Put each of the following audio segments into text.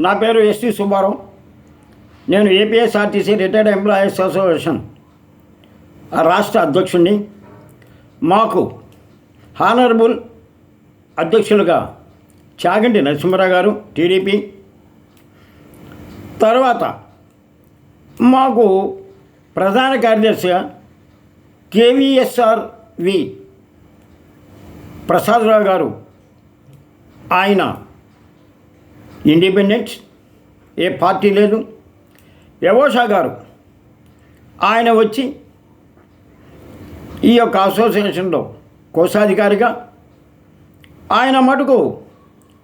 నా పేరు ఎస్టీ సుబ్బారావు. నేను ఏపీఎస్ఆర్టీసీ రిటైర్డ్ ఎంప్లాయీస్ అసోసియేషన్ రాష్ట్ర అధ్యక్షుడిని. మాకు హానరబుల్ అధ్యక్షులుగా చాగంటి నరసింహారావు గారు టీడీపీ, తర్వాత మాకు ప్రధాన కార్యదర్శిగా కేవీఎస్ఆర్వి ప్రసాదరావు గారు, ఆయన ఇండిపెండెంట్, ఏ పార్టీ లేదు. యవోషా గారు ఆయన వచ్చి ఈ యొక్క అసోసియేషన్లో కోశాధికారిగా, ఆయన మటుకు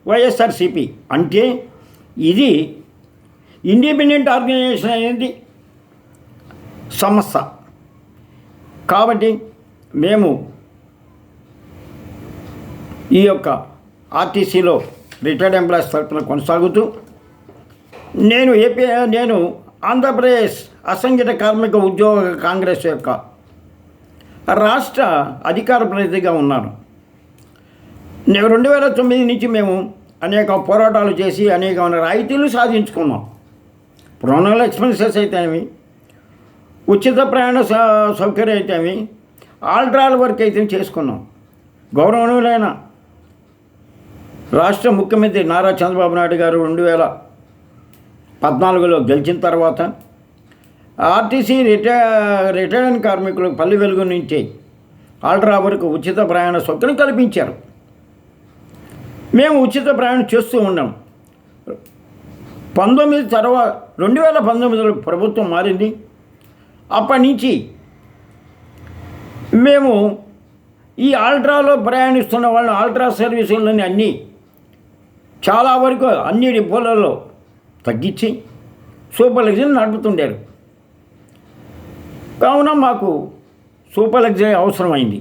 వైఎస్ఆర్సిపి. అంటే ఇది ఇండిపెండెంట్ ఆర్గనైజేషన్ అనేది సంస్థ కాబట్టి మేము ఈ యొక్క ఆర్టీసీలో రిటైర్డ్ ఎంప్లాయీస్ తరఫున కొనసాగుతూ నేను ఆంధ్రప్రదేశ్ అసంఘటిత కార్మిక ఉద్యోగ కాంగ్రెస్ యొక్క రాష్ట్ర అధికార ప్రతినిధిగా ఉన్నాను. 2009 నుంచి మేము అనేక పోరాటాలు చేసి అనేకమైన రాయితీలు సాధించుకున్నాం. ప్రొనల్ ఎక్స్పెన్సెస్ అయితేమి, ఉచిత ప్రయాణ సౌకర్యం అయితేమి, ఆల్ట్రాల వర్క్ అయితే చేసుకున్నాం. గౌరవనీయులైన రాష్ట్ర ముఖ్యమంత్రి నారా చంద్రబాబు నాయుడు గారు 2014లో గెలిచిన తర్వాత ఆర్టీసీ రిటైర్డ్ కార్మికులకు పల్లె వెలుగు నుంచి ఆల్ట్రా వరకు ఉచిత ప్రయాణ సౌకర్యం కల్పించారు. మేము ఉచిత ప్రయాణం చేస్తూ ఉన్నాం. 2019లో ప్రభుత్వం మారింది. అప్పటి నుంచి మేము ఈ ఆల్ట్రాలో ప్రయాణిస్తున్న వాళ్ళని ఆల్ట్రా సర్వీసులని అన్నీ చాలా వరకు అన్ని డిపోలలో తగ్గించి సూపర్ లగ్జరీ నడుపుతుండారు. కావున మాకు సూపర్ లగ్జరీ అవసరమైంది.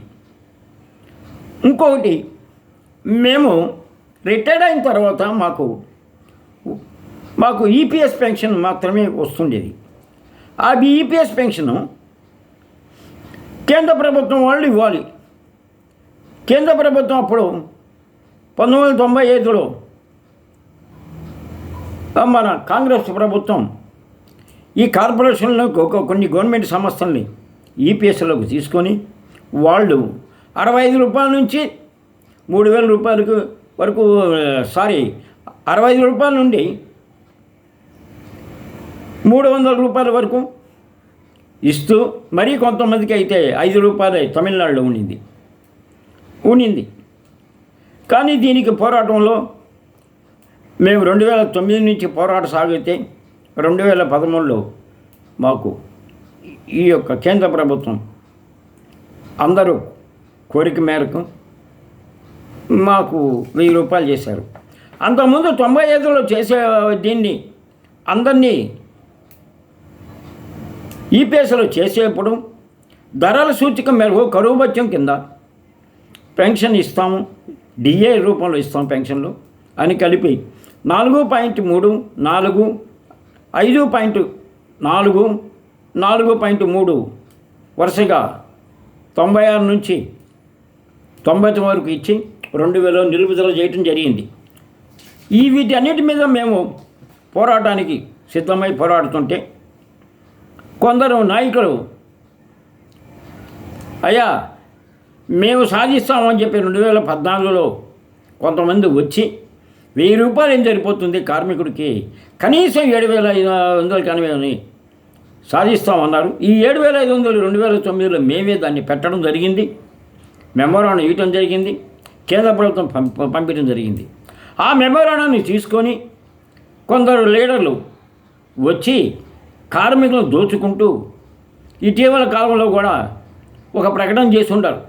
ఇంకొకటి, మేము రిటైర్డ్ అయిన తర్వాత మాకు ఈపీఎస్ పెన్షన్ మాత్రమే వస్తుండేది. ఆ ఈపీఎస్ పెన్షను కేంద్ర ప్రభుత్వం వాళ్ళు ఇవ్వాలి. కేంద్ర ప్రభుత్వం అప్పుడు 1995లో మన కాంగ్రెస్ ప్రభుత్వం ఈ కార్పొరేషన్లకు కొన్ని గవర్నమెంట్ సంస్థల్ని ఈపీఎస్లోకి తీసుకొని వాళ్ళు 65 రూపాయల నుంచి 3000 రూపాయలకు వరకు 65 రూపాయల నుండి 300 రూపాయల వరకు ఇస్తూ, మరీ కొంతమందికి అయితే 5 రూపాయలే తమిళనాడులో ఉండింది. కానీ దీనికి పోరాటంలో మేము 2009 నుంచి పోరాటం సాగితే 2013లో మాకు ఈ యొక్క కేంద్ర ప్రభుత్వం అందరూ కోరిక మేరకు మాకు 1000 రూపాయలు చేశారు. అంతకుముందు 95లో చేసే దీన్ని అందరినీ ఈపీఎస్లో చేసేప్పుడు ధరల సూచిక మేరకు కరువు భత్యం కింద పెన్షన్ ఇస్తాము, డిఏ రూపంలో ఇస్తాం పెన్షన్లు అని కలిపి 4.3, 4, 5.4, 4.3 వరుసగా 96 నుంచి 90 వరకు ఇచ్చి 2000 నిలుపుదల చేయటం జరిగింది. వీటన్నిటి మీద మేము పోరాటానికి సిద్ధమై పోరాడుతుంటే కొందరు నాయకులు అయ్యా మేము సాధిస్తామని చెప్పి 2014లో కొంతమంది వచ్చి 1000 రూపాయలు ఏం సరిపోతుంది కార్మికుడికి, కనీసం 7500 కనవేని సాధిస్తామన్నారు. ఈ 7500 2009లో మేమే దాన్ని పెట్టడం జరిగింది, మెమోరాండం ఇవ్వటం జరిగింది, కేంద్ర ప్రభుత్వం పంపించడం జరిగింది. ఆ మెమోరాండాన్ని తీసుకొని కొందరు లీడర్లు వచ్చి కార్మికులను దోచుకుంటూ ఇటీవల కాలంలో కూడా ఒక ప్రకటన చేసి ఉంటారు.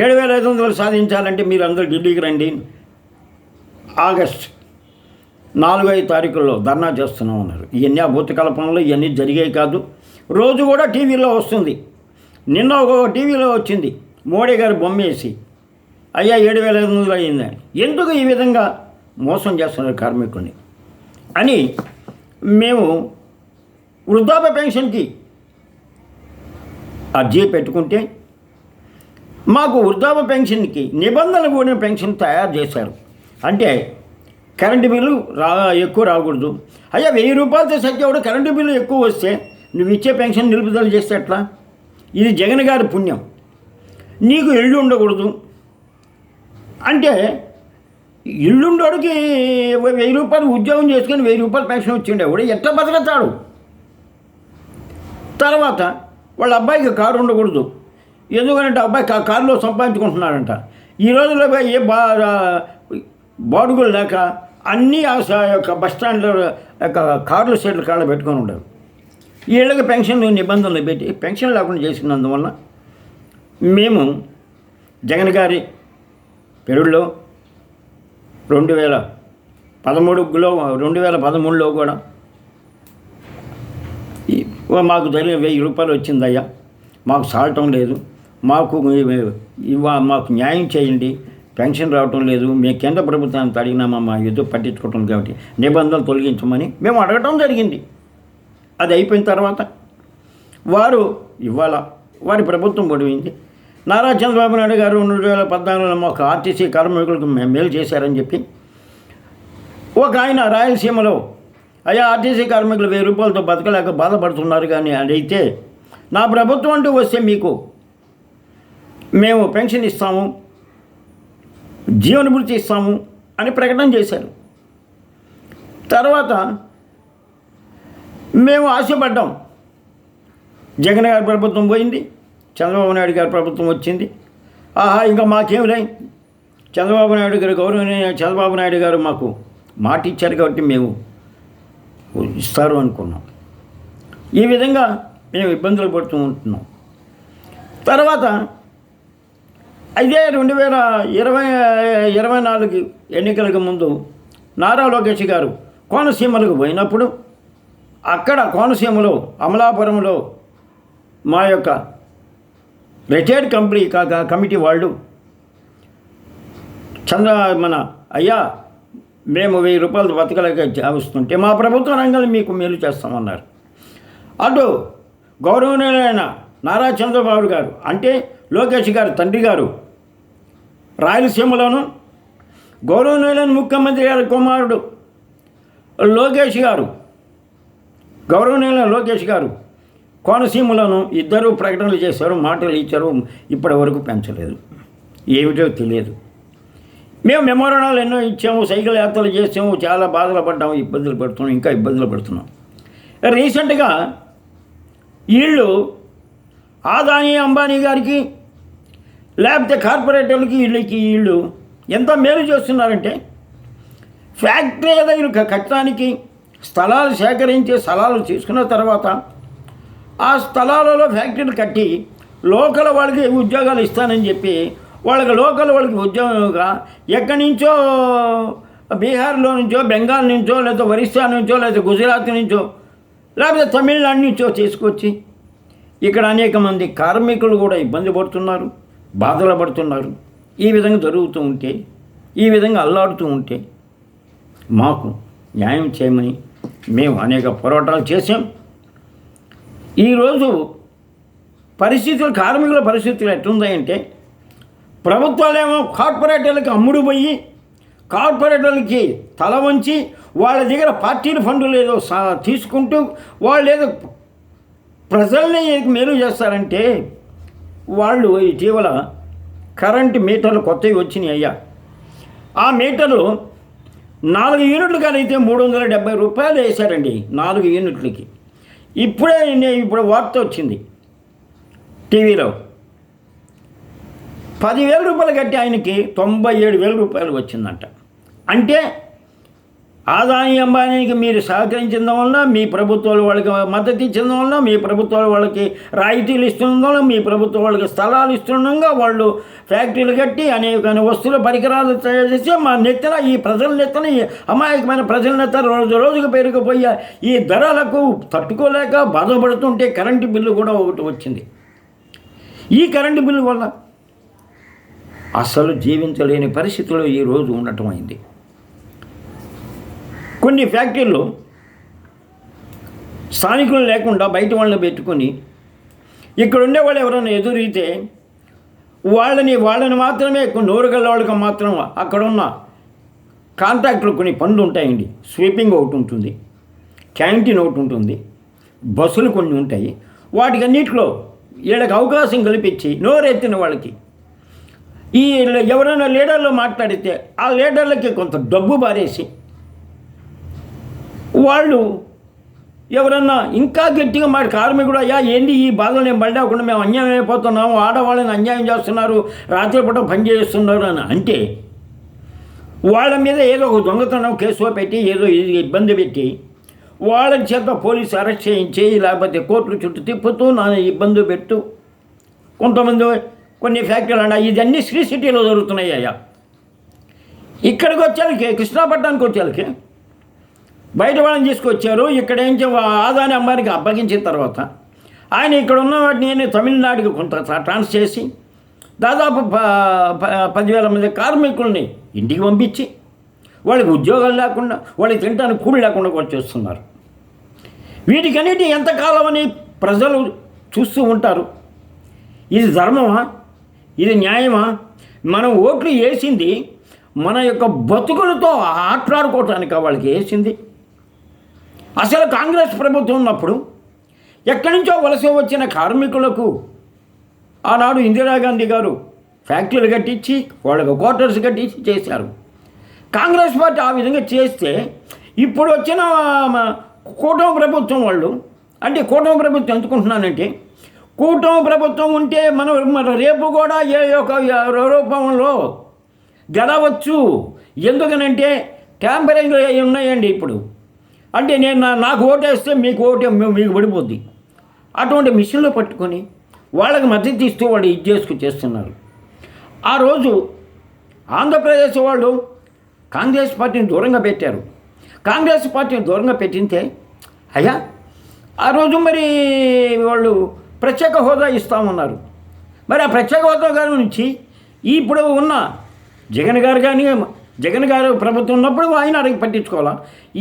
7500 సాధించాలంటే మీరు అందరూ ఢిల్లీకి రండి, ఆగస్ట్ 4-5 తారీఖుల్లో ధర్నా చేస్తున్నాం అన్నారు. ఇవన్నీ అభూత కల్పనలు, ఇవన్నీ జరిగాయి కాదు. రోజు కూడా టీవీలో వస్తుంది. నిన్న ఒక టీవీలో వచ్చింది, మోడీ గారు బొమ్మ వేసి అయ్యా 7500 అయ్యిందని. ఎందుకు ఈ విధంగా మోసం చేస్తున్నారు కార్మికుడిని అని మేము వృద్ధాప్య పెన్షన్కి అర్జీ పెట్టుకుంటే మాకు వృద్ధాప్య పెన్షన్కి నిబంధనలు కూడిన పెన్షన్ తయారు చేశారు. అంటే కరెంటు బిల్లు ఎక్కువ రాకూడదు. అయ్యా 1000 రూపాయలతో సత్యవాడు కరెంటు బిల్లు ఎక్కువ వస్తే నువ్వు ఇచ్చే పెన్షన్ నిలుపుదల చేస్తే ఎట్లా? ఇది జగన్ గారి పుణ్యం. నీకు ఇల్లు ఉండకూడదు అంటే ఇల్లుండోడికి 1000 రూపాయలు ఉద్యోగం చేసుకొని 1000 రూపాయలు పెన్షన్ వచ్చిండేవాడు ఎట్లా బతకతాడు? తర్వాత వాళ్ళ అబ్బాయికి కారు ఉండకూడదు, ఎందుకంటే అబ్బాయి కారులో సంపాదించుకుంటున్నాడంట. ఈ రోజుల్లో ఏ బాడుగులు లేక అన్నీ ఆ యొక్క బస్టాండ్లో యొక్క కార్ల షెడ్ల కాళ్ళ పెట్టుకొని ఉండరు. వీళ్ళకి పెన్షన్ నిబంధనలు పెట్టి పెన్షన్ లేకుండా చేసుకున్నందువల్ల మేము జగన్ గారి పెరుగులో 2013లో కూడా మాకు జరిగిన 1000 రూపాయలు వచ్చిందయ్యా, మాకు సాలటం లేదు, మాకు న్యాయం చేయండి, పెన్షన్ రావటం లేదు, మేము కేంద్ర ప్రభుత్వానికి అడిగినామా, మా యుద్ధం పట్టించుకోవటం కాబట్టి నిబంధనలు తొలగించమని మేము అడగటం జరిగింది. అది అయిపోయిన తర్వాత వారు ఇవాళ వారి ప్రభుత్వం పొడిగింది. నారా చంద్రబాబు నాయుడు గారు 2014లో మాకు ఆర్టీసీ కార్మికులకు మేలు చేశారని చెప్పి ఒక ఆయన రాయలసీమలో అయ్యా ఆర్టీసీ కార్మికులు 1000 రూపాయలతో బతకలేక బాధపడుతున్నారు కానీ అదైతే నా ప్రభుత్వం అంటూ వస్తే మీకు మేము పెన్షన్ ఇస్తాము, జీవనభృతి ఇస్తాము అని ప్రకటన చేశారు. తర్వాత మేము ఆశపడ్డాం. జగన్ గారి ప్రభుత్వం పోయింది, చంద్రబాబు నాయుడు గారి ప్రభుత్వం వచ్చింది. ఇంకా మాకేం లే, చంద్రబాబు నాయుడు గారు గౌరవనీయ చంద్రబాబు నాయుడు గారు మాకు మాట ఇచ్చారు కాబట్టి మేము ఇస్తారు అనుకున్నాం. ఈ విధంగా మేము ఇబ్బందులు పడుతూ ఉంటున్నాం. తర్వాత అదే 2024 ఎన్నికలకు ముందు నారా లోకేష్ గారు కోనసీమలకు పోయినప్పుడు అక్కడ కోనసీమలో అమలాపురంలో మా యొక్క రిటైర్డ్ కమిటీ వాళ్ళు అయ్యా మేము 1000 రూపాయలు బతకలేక వస్తుంటే మా ప్రభుత్వ రంగాన్ని మీకు మేలు చేస్తామన్నారు. అటు గౌరవనీయులైన నారా చంద్రబాబు గారు అంటే లోకేష్ గారు తండ్రి గారు రాయలసీమలోను, గౌరవనీయులైన ముఖ్యమంత్రి గారి కుమారుడు గౌరవనీయులైన లోకేష్ గారు కోనసీమలోను ఇద్దరు ప్రకటనలు చేశారు, మాటలు ఇచ్చారు, ఇప్పటి వరకు పెంచలేదు. ఏమిటో తెలియదు. మేము మెమోరాండాలు ఎన్నో ఇచ్చాము, సైకిల్ యాత్రలు చేసాము, చాలా బాధలు పడ్డాము, ఇబ్బందులు పడుతున్నాం, ఇంకా ఇబ్బందులు పడుతున్నాం. రీసెంట్గా వీళ్ళు ఆదాని అంబానీ గారికి లేకపోతే కార్పొరేటర్లకి వీళ్ళు ఎంత మేలు చేస్తున్నారంటే ఫ్యాక్టరీ దగ్గర కట్టడానికి స్థలాలు సేకరించి స్థలాలు తీసుకున్న తర్వాత ఆ స్థలాలలో ఫ్యాక్టరీలు కట్టి లోకల్ వాళ్ళకి ఉద్యోగాలు ఇస్తానని చెప్పి వాళ్ళకి ఉద్యోగంగా ఎక్కడి నుంచో బీహార్లో నుంచో, బెంగాల్ నుంచో, లేదా ఒరిస్సా నుంచో, లేదా గుజరాత్ నుంచో, లేకపోతే తమిళనాడు నుంచో తీసుకొచ్చి ఇక్కడ అనేక మంది కార్మికులు కూడా ఇబ్బంది పడుతున్నారు, బాధలు పడుతున్నారు. ఈ విధంగా జరుగుతూ ఉంటే, ఈ విధంగా అల్లాడుతూ ఉంటే మాకు న్యాయం చేయమని మేము అనేక పోరాటాలు చేసాం. ఈరోజు కార్మికుల పరిస్థితులు ఎట్లుందంటే ప్రభుత్వాలేమో కార్పొరేటర్లకి అమ్ముడు పోయి కార్పొరేటర్లకి తల వంచి వాళ్ళ దగ్గర పార్టీల ఫండ్లు ఏదో తీసుకుంటూ వాళ్ళు ఏదో ప్రజల్ని మేలు చేస్తారంటే వాళ్ళు ఇటీవల కరెంటు మీటర్లు కొత్తవి వచ్చినాయి అయ్యా. ఆ మీటర్లు 4 యూనిట్లు కానైతే 370 రూపాయలు వేశారండి 4 యూనిట్లకి. ఇప్పుడు వార్త వచ్చింది టీవీలో 10,000 రూపాయలు కట్టి ఆయనకి 97,000 రూపాయలు వచ్చిందంట. అంటే ఆదాని అంబానీకి మీరు సహకరించడం వల్ల, మీ ప్రభుత్వాలు వాళ్ళకి మద్దతు ఇచ్చడం వల్ల, మీ ప్రభుత్వాలు వాళ్ళకి రాయితీలు ఇస్తుండడం వల్ల, మీ ప్రభుత్వం వాళ్ళకి స్థలాలు ఇస్తుండగా వాళ్ళు ఫ్యాక్టరీలు కట్టి అనేక వస్తువుల పరికరాలు తయారు చేసి మా నెత్తన ఈ ప్రజల నెత్తన అమాయకమైన ప్రజల నెత్తన రోజుకు పెరిగిపోయే ఈ ధరలకు తట్టుకోలేక బాధపడుతుంటే కరెంటు బిల్లు కూడా ఒకటి వచ్చింది. ఈ కరెంటు బిల్లు వల్ల అసలు జీవించలేని పరిస్థితుల్లో ఈరోజు ఉండటం అయింది. కొన్ని ఫ్యాక్టరీలు స్థానికులు లేకుండా బయట వాళ్ళని పెట్టుకొని ఇక్కడ ఉండేవాళ్ళు ఎవరైనా ఎదురైతే వాళ్ళని మాత్రమే నోరుగల వాళ్ళకి మాత్రం అక్కడున్న కాంట్రాక్టులు కొన్ని పనులు ఉంటాయండి. స్వీపింగ్ ఒకటి ఉంటుంది, క్యాంటీన్ ఒకటి ఉంటుంది, బస్సులు కొన్ని ఉంటాయి. వాటికి అన్నింటిలో వీళ్ళకి అవకాశం కల్పించి నోరెత్తిన వాళ్ళకి ఈ ఎవరైనా లీడర్లు మాట్లాడితే ఆ లీడర్లకి కొంత డబ్బు బారేసి వాళ్ళు ఎవరన్నా ఇంకా గట్టిగా మాట కార్మికుడు అయ్యా ఏంది ఈ బాధలు నేను పడకుండా మేము అన్యాయం అయిపోతున్నాము, ఆడవాళ్ళని అన్యాయం చేస్తున్నారు, రాత్రిపూట పని చేస్తున్నారు అని అంటే వాళ్ళ మీద ఏదో ఒక దొంగతనం కేసులో పెట్టి ఏదో ఇబ్బంది పెట్టి వాళ్ళ చేత పోలీసు అరెస్ట్ చేయించి లేకపోతే కోర్టులు చుట్టూ తిప్పుతూ నా ఇబ్బంది పెట్టు కొంతమంది కొన్ని ఫ్యాక్టరీలు అన్నా ఇదన్నీ శ్రీ సిటీలో జరుగుతున్నాయి. అయ్యా ఇక్కడికి వచ్చేళ్ళకి కృష్ణాపట్నానికి వచ్చేళ్ళకి బయట వాళ్ళని తీసుకొచ్చారు. ఇక్కడ ఏం ఆదాని అంబానికి అప్పగించిన తర్వాత ఆయన ఇక్కడ ఉన్న వాటిని తమిళనాడుకి కొంత ట్రాన్స్ చేసి దాదాపు 10,000 మంది కార్మికుల్ని ఇంటికి పంపించి వాళ్ళకి ఉద్యోగాలు లేకుండా వాళ్ళకి తినడానికి కూలి లేకుండా వచ్చేస్తున్నారు. వీటికన్నిటి ఎంతకాలం అని ప్రజలు చూస్తూ ఉంటారు. ఇది ధర్మమా? ఇది న్యాయమా? మనం ఓట్లు వేసింది మన యొక్క బతుకులతో ఆటలాడుకోవటానికి వాళ్ళకి వేసింది. అసలు కాంగ్రెస్ ప్రభుత్వం ఉన్నప్పుడు ఎక్కడి నుంచో వలస వచ్చిన కార్మికులకు ఆనాడు ఇందిరాగాంధీ గారు ఫ్యాక్టరీలు కట్టించి వాళ్ళకు క్వార్టర్స్ కట్టించి చేశారు. కాంగ్రెస్ పార్టీ ఆ విధంగా చేస్తే ఇప్పుడు వచ్చిన కూటమి ప్రభుత్వం వాళ్ళు అంటే కూటమి ప్రభుత్వం ఎందుకుంటున్నానంటే కూటమి ప్రభుత్వం ఉంటే మన రేపు కూడా ఏ ఒక రూపంలో గెలవచ్చు. ఎందుకనంటే ట్యాంపరింగ్ ఉన్నాయండి ఇప్పుడు. అంటే నేను నాకు ఓటేస్తే మీకు మీకు పడిపోద్ది. అటువంటి మిషన్లో పట్టుకొని వాళ్ళకి మద్దతు ఇస్తూ వాళ్ళు ఇది చేస్తున్నారు. ఆ రోజు ఆంధ్రప్రదేశ్ వాళ్ళు కాంగ్రెస్ పార్టీని దూరంగా పెట్టారు. కాంగ్రెస్ పార్టీని దూరంగా పెట్టింటే అయ్యా ఆ రోజు మరి వాళ్ళు ప్రత్యేక హోదా ఇస్తామన్నారు. మరి ఆ ప్రత్యేక హోదా గారి నుంచి ఇప్పుడు ఉన్న జగన్ గారు ప్రభుత్వం ఉన్నప్పుడు ఆయన అడిగి పట్టించుకోవాలా.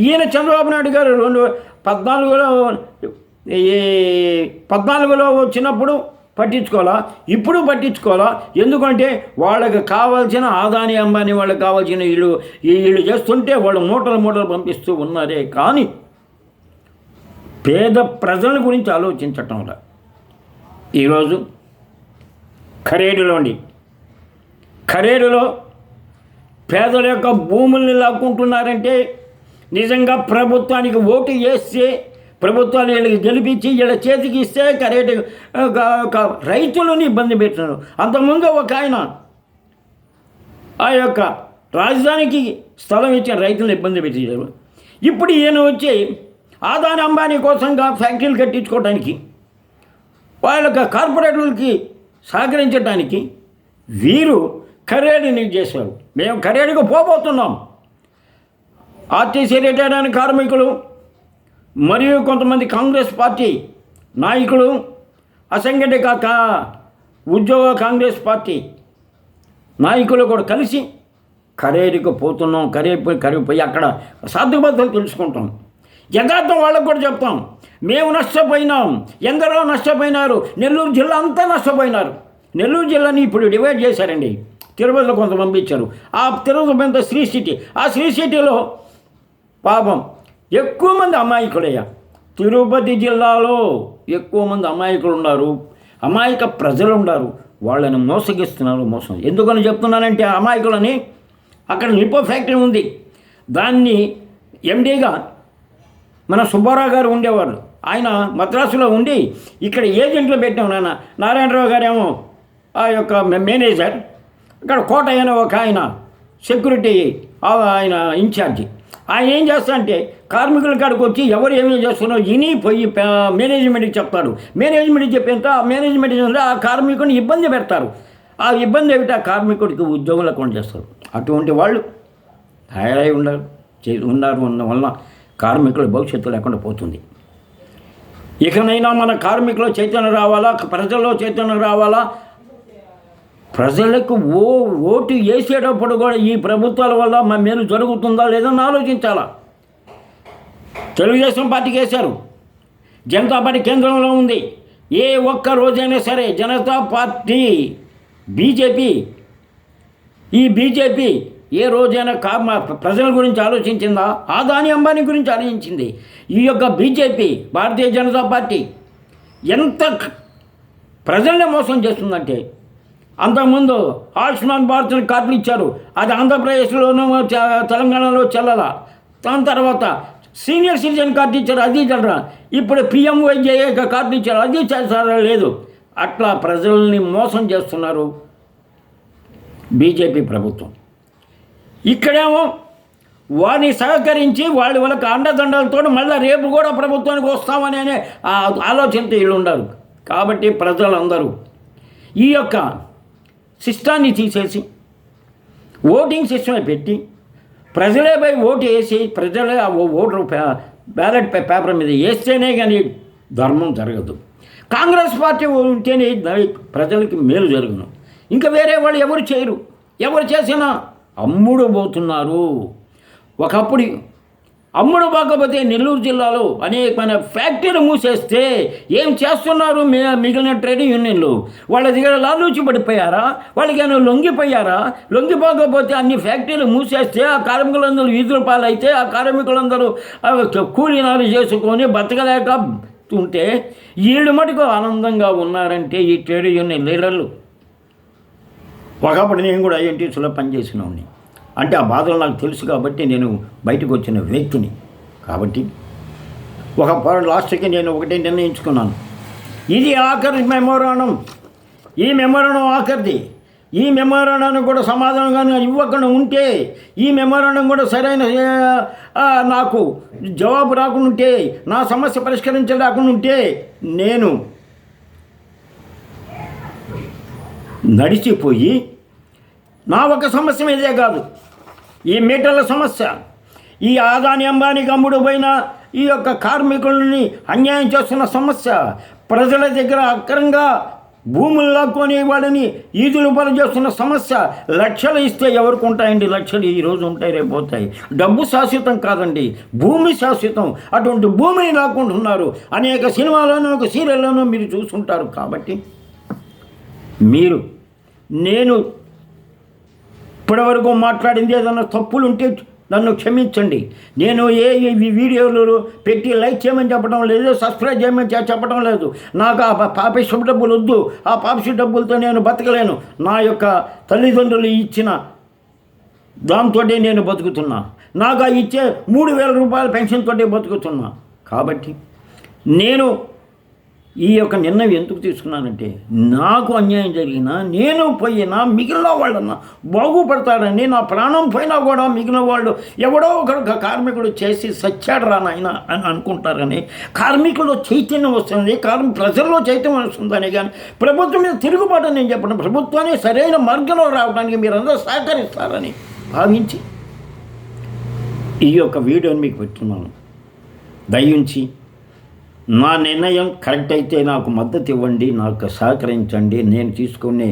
ఈయన చంద్రబాబు నాయుడు గారు 2014లో వచ్చినప్పుడు పట్టించుకోవాలా, ఇప్పుడు పట్టించుకోవాలా. ఎందుకంటే వాళ్ళకి కావాల్సిన ఆదాని అంబానీ వాళ్ళకి కావాల్సిన వీళ్ళు చేస్తుంటే వాళ్ళు మూటలు పంపిస్తూ ఉన్నారే కానీ పేద ప్రజల గురించి ఆలోచించటం వల్ల ఈరోజు ఖరేడులో పేదల యొక్క భూముల్ని లాక్కుంటున్నారంటే నిజంగా ప్రభుత్వానికి ఓటు వేస్తే ప్రభుత్వాలు వీళ్ళకి గెలిపించి వీళ్ళ చేతికి ఇస్తే రైతులను ఇబ్బంది పెట్టినారు. అంతకుముందు ఒక ఆయన ఆ యొక్క రాజధానికి స్థలం ఇచ్చిన రైతులను ఇబ్బంది పెట్టారు. ఇప్పుడు ఈయన వచ్చి ఆదాని అంబానీ కోసంగా ఫ్యాక్టరీలు కట్టించుకోవడానికి వాళ్ళ కార్పొరేట్లకి సహకరించడానికి వీరు ఖరేడుని చేశారు. మేము ఖరేడుకు పోబోతున్నాం. ఆర్టీసీ రిటైర్డ్ అయిన కార్మికులు మరియు కొంతమంది కాంగ్రెస్ పార్టీ నాయకులు అసంఘటిత ఉద్యోగ కాంగ్రెస్ పార్టీ నాయకులు కూడా కలిసి ఖరేడుకు పోతున్నాం. కరిగిపోయి అక్కడ సాధ్యబద్ధలు తెలుసుకుంటాం. యథార్థం వాళ్ళకు కూడా చెప్తాం. మేము నష్టపోయినాం, ఎందరో నష్టపోయినారు. నెల్లూరు జిల్లా అంతా నష్టపోయినారు. నెల్లూరు జిల్లాని ఇప్పుడు డివైడ్ చేశారండి. తిరుపతిలో కొంత పంపించారు. ఆ తిరుపతి పంత శ్రీ సిటీ, ఆ శ్రీ సిటీలో పాపం ఎక్కువ మంది అమాయకులయ్యా. తిరుపతి జిల్లాలో ఎక్కువ మంది అమాయకులు ఉన్నారు, అమాయక ప్రజలు ఉన్నారు. వాళ్ళని మోసగిస్తున్నారు. ఎందుకని చెప్తున్నానంటే అమాయకులని అక్కడ నిపో ఫ్యాక్టరీ ఉంది. దాన్ని ఎండీగా మన సుబ్బారావు గారు ఉండేవారు. ఆయన మద్రాసులో ఉండి ఇక్కడ ఏజెంట్లు పెట్టాం. నారాయణరావు గారేమో ఆ యొక్క మేనేజర్, ఇక్కడ కోటయ్య అనే ఒక ఆయన సెక్యూరిటీ ఆయన ఇన్ఛార్జి. ఆయన ఏం చేస్తా అంటే కార్మికుల కాడికి వచ్చి ఎవరు ఏమేమి చేస్తున్నారో ఇని పోయి మేనేజ్మెంట్కి చెప్తాడు. మేనేజ్మెంట్కి చెప్పేంత మేనేజ్మెంట్ ఆ కార్మికుని ఇబ్బంది పెడతారు. ఆ ఇబ్బంది ఏమిటి ఆ కార్మికుడికి ఉద్యోగం లేకుండా చేస్తారు. అటువంటి వాళ్ళు తయారై ఉన్నారు ఉన్న వలన కార్మికుల భవిష్యత్తు లేకుండా పోతుంది. ఇకనైనా మన కార్మికులు చైతన్యం రావాలా, ప్రజల్లో చైతన్యం రావాలా. ప్రజలకు ఓటు వేసేటప్పుడు కూడా ఈ ప్రభుత్వాల వల్ల మా మేలు జరుగుతుందా లేదని ఆలోచించాలా. తెలుగుదేశం పార్టీకి వేశారు, జనతా పార్టీ కేంద్రంలో ఉంది. ఏ ఒక్క రోజైనా సరే జనతా పార్టీ బీజేపీ ఏ రోజైనా ప్రజల గురించి ఆలోచించిందా? అదానీ అంబానీ గురించి ఆలోచించింది. ఈ యొక్క బీజేపీ, భారతీయ జనతా పార్టీ ఎంత ప్రజల్ని మోసం చేస్తుందంటే, అంతకుముందు ఆయుష్మాన్ భారత్ కార్డులు ఇచ్చారు, అది ఆంధ్రప్రదేశ్లోనూ తెలంగాణలో చెల్లలా. దాని తర్వాత సీనియర్ సిటిజన్ కార్డు ఇచ్చారు, అది చల్లరా. ఇప్పుడు PMYJ కార్డు ఇచ్చారు, అది చేస్తారా? లేదు. అట్లా ప్రజల్ని మోసం చేస్తున్నారు బీజేపీ ప్రభుత్వం. ఇక్కడేమో వారిని సహకరించి వాళ్ళకి అండదండలతో మళ్ళీ రేపు కూడా ప్రభుత్వానికి వస్తామని అనే ఆలోచనతో వీళ్ళు ఉండరు. కాబట్టి ప్రజలందరూ ఈ యొక్క సిస్టాన్ని తీసేసి ఓటింగ్ సిస్టమే పెట్టి ప్రజలే పోయి ఓటు వేసి ప్రజలే ఆ ఓటు బ్యాలెట్ పేపర్ మీద వేస్తేనే కానీ ధర్మం జరగదు. కాంగ్రెస్ పార్టీ ఉంటేనే ప్రజలకి మేలు జరుగును. ఇంకా వేరే వాళ్ళు ఎవరు చేయరు. ఎవరు చేసినా అమ్ముడు పోతున్నారు. ఒకప్పుడు అమ్ముడు పోకపోతే నెల్లూరు జిల్లాలో అనేకమైన ఫ్యాక్టరీలు మూసేస్తే ఏం చేస్తున్నారు మిగిలిన ట్రేడ్ యూనియన్లు? వాళ్ళ దగ్గర లాలూచి పడిపోయారా? వాళ్ళకేమైనా లొంగిపోయారా? లొంగిపోకపోతే అన్ని ఫ్యాక్టరీలు మూసేస్తే ఆ కార్మికులందరూ వీధుల పాలైతే ఆ కార్మికులందరూ కూలీనాలు చేసుకొని బతకలేక ఉంటే వీళ్ళు మటుకు ఆనందంగా ఉన్నారంటే ఈ ట్రేడ్ యూనియన్ లీడర్లు. ఒకప్పుడు నేను కూడా INTSలో పనిచేసినవాడిని. అంటే ఆ బాధలు నాకు తెలుసు కాబట్టి నేను బయటకు వచ్చిన వ్యక్తిని. కాబట్టి లాస్ట్కి నేను ఒకటే నిర్ణయించుకున్నాను, ఇది ఆఖరి మెమోరాండం. ఈ మెమోరాండం ఆఖరిది. ఈ మెమోరాండాన్ని కూడా సమాధానంగా ఇవ్వకుండా ఉంటే, ఈ మెమోరాండం కూడా సరైన నాకు జవాబు రాకుండా ఉంటే, నా సమస్య పరిష్కరించలేకుండా ఉంటే నేను నడిచిపోయి నా ఒక సమస్య మీదే కాదు, ఈ మీటర్ల సమస్య, ఈ అదానీ అంబానీకి అమ్ముడు పోయిన ఈ యొక్క కార్మికులని అన్యాయం చేస్తున్న సమస్య, ప్రజల దగ్గర అక్రంగా భూములు లాక్కొని వాళ్ళని ఈదులు పని చేస్తున్న సమస్య. లక్షలు ఇస్తే ఎవరికి ఉంటాయండి? లక్షలు ఈరోజు ఉంటాయి, రేపు పోతాయి. డబ్బు శాశ్వతం కాదండి, భూమి శాశ్వతం. అటువంటి భూమిని లాక్కుంటున్నారు. అనేక సినిమాల్లోనూ ఒక సీరియల్లోనూ మీరు చూసుకుంటారు. కాబట్టి నేను ఇప్పటివరకు మాట్లాడింది ఏదైనా తప్పులు ఉంటే నన్ను క్షమించండి. నేను వీడియోలు పెట్టి లైక్ చేయమని చెప్పడం లేదు, సబ్స్క్రైబ్ చేయమని చెప్పడం లేదు. నాకు ఆ పాపిష్టి డబ్బులు వద్దు. ఆ పాపిష్టి డబ్బులతో నేను బతకలేను. నా యొక్క తల్లిదండ్రులు ఇచ్చిన దాంతో నేను బతుకుతున్నా. నాకు ఆ ఇచ్చే 3,000 రూపాయల పెన్షన్ తోటే బతుకుతున్నా. కాబట్టి నేను ఈ యొక్క నిర్ణయం ఎందుకు తీసుకున్నానంటే, నాకు అన్యాయం జరిగినా, నేను పోయినా మిగిలిన వాళ్ళన్నా బాగుపడతారని, నా ప్రాణం పోయినా కూడా మిగిలిన వాళ్ళు ఎవడో ఒకడు కార్మికుడు చేసి సచ్చాడు రా నాయన అని అనుకుంటారని, కార్మికుల్లో చైతన్యం వస్తుంది, ప్రజల్లో చైతన్యం వస్తుందని. కానీ ప్రభుత్వం మీద తిరుగుబాటు నేను చెప్పడం, ప్రభుత్వాన్ని సరైన మార్గంలో రావడానికి మీరందరూ సహకరిస్తారని భావించి ఈ యొక్క వీడియోని మీకు పెట్టున్నాను. దయించి నా నిర్ణయం కరెక్ట్ అయితే నాకు మద్దతు ఇవ్వండి, నాకు సహకరించండి. నేను తీసుకునే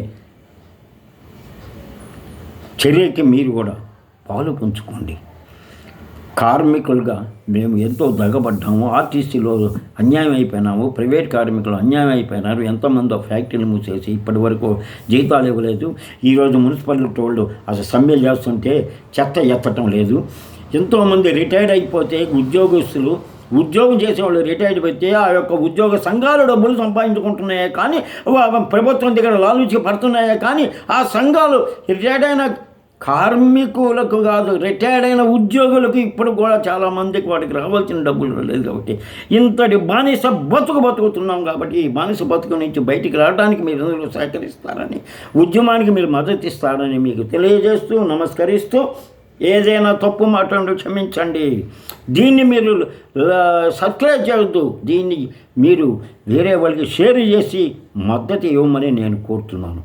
చర్యకి మీరు కూడా పాలు పంచుకోండి. కార్మికులుగా మేము ఎంతో దగబడ్డాము. ఆర్టీసీలో అన్యాయం అయిపోయినాము, ప్రైవేట్ కార్మికులు అన్యాయం అయిపోయినారు. ఎంతోమంది ఫ్యాక్టరీలు మూసేసి ఇప్పటి వరకు జీతాలు ఇవ్వలేదు. ఈరోజు మున్సిపాలిటీ వాళ్ళు అసలు సమ్మెలు చేస్తుంటే చెత్త ఎత్తటం లేదు. ఎంతోమంది రిటైర్డ్ అయిపోతే ఉద్యోగస్తులు, ఉద్యోగం చేసేవాళ్ళు రిటైర్డ్ పెడితే ఆ యొక్క ఉద్యోగ సంఘాలు డబ్బులు సంపాదించుకుంటున్నాయే కానీ ప్రభుత్వం దగ్గర లాలూచి పడుతున్నాయే కానీ ఆ సంఘాలు రిటైర్డ్ అయిన కార్మికులకు కాదు, రిటైర్డ్ అయిన ఉద్యోగులకు ఇప్పుడు కూడా చాలామందికి వాటికి రావాల్సిన డబ్బులు లేదు. కాబట్టి ఇంతటి బానిస బతుకుతున్నాం. కాబట్టి ఈ బానిస బతుకు నుంచి బయటికి రావడానికి మీరు అందరూ సహకరిస్తారని, ఉద్యమానికి మీరు మద్దతు ఇస్తారని మీకు తెలియజేస్తూ నమస్కరిస్తూ, ఏదైనా తప్పు మాట్లాడి క్షమించండి. దీన్ని మీరు సబ్స్క్రైబ్ చేయొద్దు. దీన్ని మీరు వేరే వాళ్ళకి షేర్ చేసి మద్దతు ఇవ్వమని నేను కోరుతున్నాను.